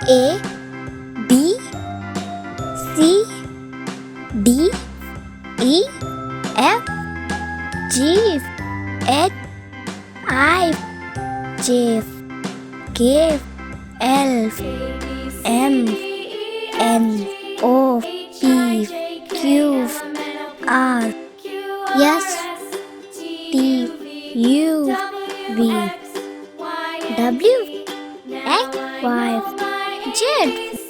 A B C D E F G H I J K L M N O P Q R S T U V W X Y Z